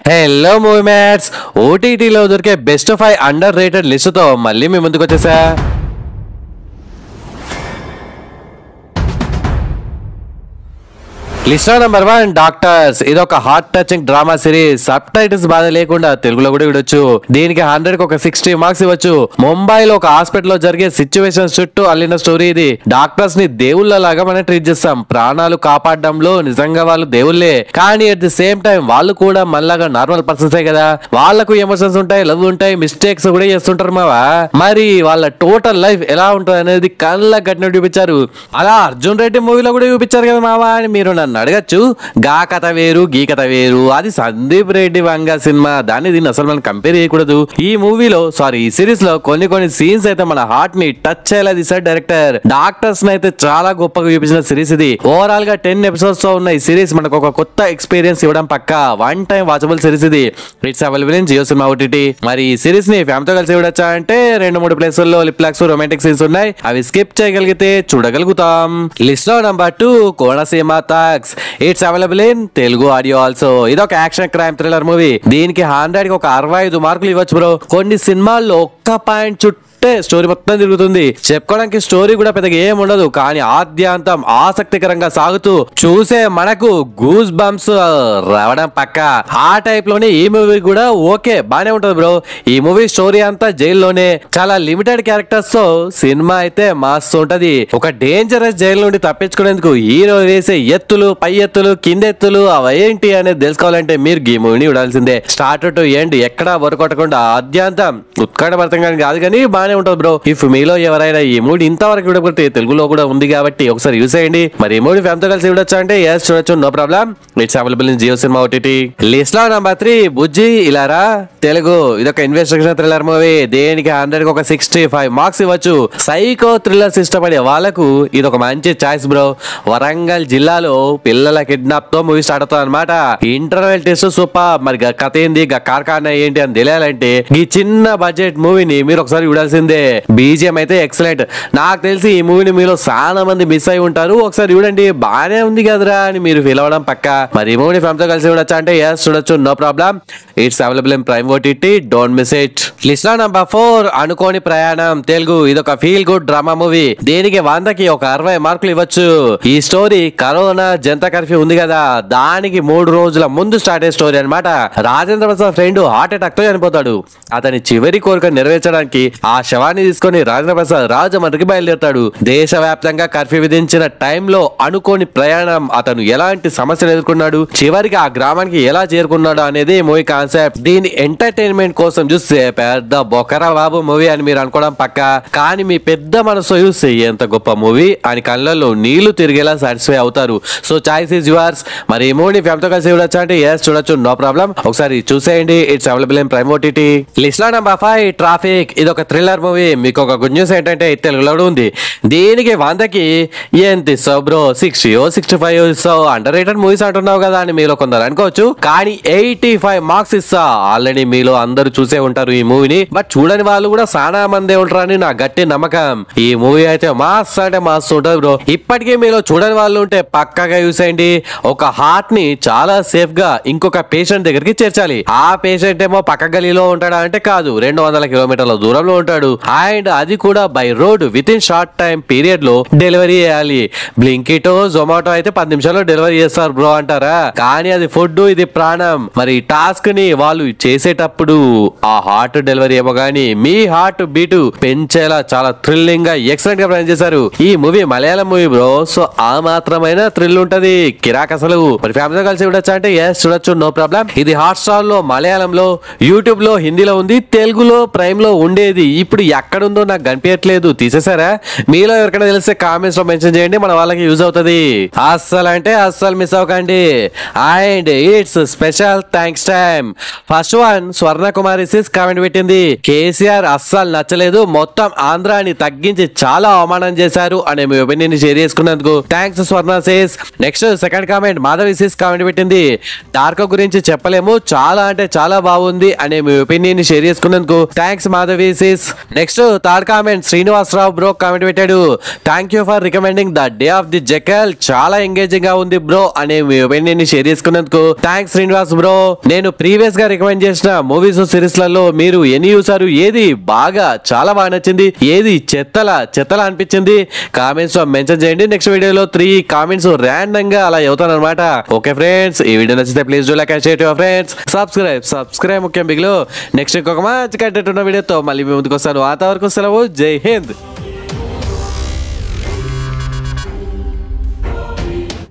Hello movie mats, ఓటీటీలో దొరికే best 5 under rated లిస్టుతో మళ్ళీ మీ ముందుకు వచ్చేసా. List number 1 doctors. ఇది ఒక heart touching drama series. Sub titles బాధ లేకుండా తెలుగులో కూడా విడొచ్చు. దీనికి 100 కి ఒక 60 మార్క్స్ ఇవ్వచ్చు. ముంబైలో ఒక హాస్పిటల్లో జరిగే సిచ్యువేషన్స్ చుట్టూ అల్లిన స్టోరీ ఇది. డాక్టర్స్ ని దేవుళ్ళలాగా మనం ట్రీట్ చేస్తాం. ప్రాణాలు కాపాడడంలో నిజంగా వాళ్ళు దేవుళ్ళే, కానీ అట్ ది సేమ్ టైం వాళ్ళు కూడా మనలాగా నార్మల్ పర్సన్సే కదా. వాళ్ళకు ఎమోషన్స్ ఉంటాయి, లవ్ ఉంటాయి, మిస్టేక్స్ కూడా చేస్తుంటారు మావా. మరి వాళ్ళ టోటల్ లైఫ్ ఎలా ఉంటుంది అనేది కళ్ళ గట్టిన చూపించారు. అలా అర్జున్ రెడ్డి మూవీలో కూడా చూపించారు కదా మావా అని మీరు నన్ను అడగచ్చు. గా కథ వేరు, గీ కథ వేరు. అది సందీప్ రెడ్డి వంగ సినిమా, దాన్ని దీన్ని అసలు మనం కంపేర్ చేయకూడదు. ఈ మూవీలో ఈ సిరీస్ లో కొన్ని సీన్స్ అయితే మన హార్ట్ ని టచ్ చేయాలి తీసాడు డైరెక్టర్. డాక్టర్స్ అయితే చాలా గొప్పగా చూపించిన సిరీస్ ఇది. ఓవరాల్ గా 10 ఎపిసోడ్స్ తో ఉన్న ఈ సిరీస్ మనకు ఒక కొత్త ఎక్స్పీరియన్స్ ఇవ్వడం పక్కా. 1 టైం వాచబుల్ సిరీస్ ఇది. It's available in Jio cinema OTT. మరి ఈ సిరీస్ ని ఫ్యామిలీతో కలిసి చూడొచ్చా అంటే 2-3 ప్లేసుల్లో లిప్లాక్స్ రొమాంటిక్ సీన్స్ ఉన్నాయి. అవి స్కిప్ చేయగలిగితే చూడగలుగుతాం. లిస్ట్ లో number 2 Konaseema thugs. It's available in Telugu audio also. ఇది ఒక యాక్షన్ క్రైమ్ థ్రిల్లర్ మూవీ. దీనికి 100 కి ఒక 65 మార్కులు ఇవ్వచ్చు బ్రో. కొన్ని సినిమాల్లో ఒక్క పాయింట్ చుట్టూ స్టోరీ మొత్తం తిరుగుతుంది. చెప్పుకోవడానికి స్టోరీ కూడా పెద్దగా ఏం ఉండదు, కానీ ఆద్యాంతం ఆసక్తికరంగా సాగుతూ చూసే మనకు గూస్ బంప్స్ రావడం పక్క. ఆ టైప్ లోనే ఈ మూవీ కూడా ఓకే బానే ఉంటది బ్రో. ఈ మూవీ స్టోరీ అంతా జైల్లోనే చాలా లిమిటెడ్ క్యారెక్టర్స్ తో సినిమా అయితే మస్తు ఉంటది. ఒక డేంజరస్ జైలు నుండి తప్పించుకునేందుకు హీరో వేసే ఎత్తులు, పై ఎత్తులు, కింద ఎత్తులు అవేంటి అనేది తెలుసుకోవాలంటే మీరు ఈ మూవీని చూడాల్సిందే. స్టార్ట్ టు ఎండ్ ఎక్కడా వరకొట్టకుండా ఆద్యాంతం ఉత్కంఠభరితంగా కాదు కానీ బానే ఉంటుంది బ్రో. ఇఫ్ మీలో ఎవరైనా ఈ మూవీ ఇంతవరకు చూడకపోతే తెలుగులో కూడా ఉంది కాబట్టి ఒకసారి యూస్ చేయండి. మరి ఈ మూవీ ఫ్యామిలీతో కలిసి చూడొచ్చు అంటే ఎస్ చూడొచ్చు, no problem. It's available in Jio cinema OTT. List లో నెంబర్ 3 బుజ్జి ఇలారా తెలుగు. ఇది ఒక ఇన్వెస్టిగేషన్ థ్రిల్లర్ మూవీ. దేనికి 100 కి ఒక 65 మార్క్స్ ఇవ్వచ్చు. సైకో థ్రిల్లర్స్ ఇష్టపడే వాళ్ళకు ఇది ఒక మంచి చాయిస్ బ్రో. వరంగల్ జిల్లాలో పిల్లల కిడ్నాప్ తో మూవీ స్టార్ట్ అవుతుంది అనమాట. Interval test super. మరి కథ ఏంది, కార్ఖానా ఏంటి అని తెలియాలంటే ఈ చిన్న బడ్జెట్ మూవీని మీరు ఒకసారి చూడాల్సిందే. బీజిఎం అయితే ఎక్సలెంట్. నాకు తెలిసి ఈ మూవీని మీలో చాలా మంది మిస్ అయి ఉంటారు. ఒకసారి చూడండి, బానే ఉంది కదరా అని మీరు ఫీల్ అవ్వడం పక్క. మరి ఈ మూవీని ఫ్యామిలీతో కలిసి చూడొచ్చా అంటే ఎస్ చూడొచ్చు, no problem. It's available in Prime OTT, don't miss it. List లో నెంబర్ 4 అనుకోని ప్రయాణం తెలుగు. ఇది ఒక ఫీల్ గుడ్ డ్రామా మూవీ. దీనికి 100 కి ఒక 60 మార్కులు ఇవ్వచ్చు. ఈ స్టోరీ కరోనా జనతా కర్ఫ్యూ ఉంది కదా, దానికి 3 రోజుల ముందు స్టార్ట్ అయ్యే స్టోరీ అనమాట. Rajendra Prasad friend heart attack తో చనిపోతాడు. అతని చివరి కోరిక నెరవేర్చడానికి ఆ శవాన్ని తీసుకొని రాజేంద్ర ప్రసాద్ రాజమండ్రికి బయలుదేరతాడు. దేశవ్యాప్తంగా కర్ఫ్యూ విధించిన టైంలో అనుకోని ప్రయాణం. అతను ఎలాంటి సమస్యలు ఎదుర్కొన్నాడు, చివరికి ఆ గ్రామానికి ఎలా చేరుకున్నాడు అనేది మూవీ కాన్సెప్ట్. దీని ఎంటర్టైన్మెంట్ కోసం చూస్తే పెద్ద బొకరా బాబు మూవీ అని మీరు అనుకోవడం పక్క, కానీ మీ పెద్ద మనసు చూస్తే ఎంత గొప్ప మూవీ అని కళ్ళల్లో నీళ్లు తిరిగేలా సాటిస్ఫై అవుతారు. So choice is yours. మరి ఈ మూవీ ఫ్యామిలీతో కలిసి చూడొచ్చు అంటే ఎస్ చూడొచ్చు, నో ప్రాబ్లం. ఒకసారి చూసేయండి. It's available in Prime OTT. List లో నెంబర్ 5 ట్రాఫిక్. ఇది ఒక థ్రిల్లర్ మూవీ. మీకు ఒక గుడ్ న్యూస్ ఏంటంటే తెలుగులో ఉంది. దీనికి 100 కి ఎంత ఇస్తావు బ్రో? 60 65 ఇస్తావు. అండర్ రేటెడ్ మూవీస్ అంటున్నావు కదా అని మీలో కొందరు అనుకోవచ్చు, కానీ 85 మార్క్స్ ఇస్తా. ఆల్రెడీ మీలో అందరూ చూసే ఉంటారు ఈ మూవీని, బట్ చూడని వాళ్ళు కూడా చాలా మంది ఉంటారని నా గట్టి నమ్మకం. ఈ మూవీ అయితే మాస్ అంటే మాస్ ఉంటుంది బ్రో. ఇప్పటికీ మీలో చూడని వాళ్ళు ఉంటే పక్కగా చూసేయండి. ఒక హార్ట్ ని చాలా సేఫ్ గా ఇంకొక పేషెంట్ దగ్గరికి చేర్చాలి. ఆ పేషెంట్ ఏమో పక్క గలీలో ఉంటాడా అంటే కాదు, 200 కిలోమీటర్ల దూరంలో ఉంటాడు. అండ్ అది కూడా by road with in short time period లో డెలివరీ చేయాలి. బ్లింకిట్ జొమాటో అయితే 10 నిమిషాల్లో డెలివరీ చేస్తారు బ్రో అంటారా, కానీ అది ఫుడ్, ఇది ప్రాణం. మరి టాస్క్ ని వాళ్ళు చేసేటప్పుడు ఆ హార్ట్ డెలివరీ ఏమో గానీ మీ హార్ట్ బీటు పెంచేలా చాలా థ్రిల్లింగ్ గా ఎక్సలెంట్ గా ప్లాన్ చేశారు. ఈ movie Malayalam movie bro. So ఆ మాత్రమైన థ్రిల్ ఉంటది, కిరాక్ అసలు. మరి ఫ్యామిలీతో కలిసి చూడొచ్చా అంటే ఎస్ చూడొచ్చు, నో ప్రాబ్లం. ఇది హాట్స్టార్ లో, మలయాళంలో, యూట్యూబ్ లో, హిందీలో ఉంది. తెలుగులో ప్రైమ్ లో ఉండేది. ఇప్పుడు ఎక్కడుందో నాకు కనిపించట్లేదు, తీసేసారా? మీలో ఎవరికైనా తెలిస్తే కామెంట్స్ లో మెన్షన్ చేయండి, మన వాళ్ళకి యూజ్ అవుతుంది. అస్సలు అంటే అస్సలు మిస్ అవ్వకండి. And it's special thanks time. First one Swarna Kumari sys comment పెట్టింది. కేసీఆర్ అస్సలు నచ్చలేదు, మొత్తం ఆంధ్రాని తగ్గించి చాలా అవమానం చేశారు అనే మీ ఒపీనియన్ షేర్ చేసుకున్నందుకు thanks Swarna sis. Next second comment Madhavi sis comment పెట్టింది. డార్కో గురించి చెప్పలేము, చాలా అంటే చాలా బాగుంది అనే మీ ఒపీనియన్ షేర్ చేసుకున్నందుకు thanks Madhavi sis. Next third comment Srinivasarao bro comment పెట్టాడు. Thank you for recommending the day of the jackal, చాలా ఎంగేజింగ్ గా ఉంది బ్రో అనే మీ ఒపీనియన్ ని షేర్ చేసుకున్నందుకు థ్యాంక్స్ శ్రీనివాస్ బ్రో. నేను ప్రీవియస్ గా రికమెండ్ చేసిన మూవీస్ సిరీస్ లలో మీరు ఎన్ని చూసారు, ఏది బాగా చాలా బాగా నచ్చింది, ఏది చెత్తలా అనిపించింది కామెంట్స్ లో మెన్షన్ చేయండి. నెక్స్ట్ వీడియోలో 3 కామెంట్స్ ర్యాండమ్ గా అలా అవుతాను అనమాట. ఓకే ఫ్రెండ్స్, ఈ వీడియో నచ్చితే please do like and share to your friends. Subscribe ముఖ్యం బిగ్లో. నెక్స్ట్ ఇంకొక మంచి కంటెంట్ ఉన్న వీడియోతో మళ్ళీ మీ ముందుకు వస్తాను. అంతవరకు సెలవు, జై హింద్.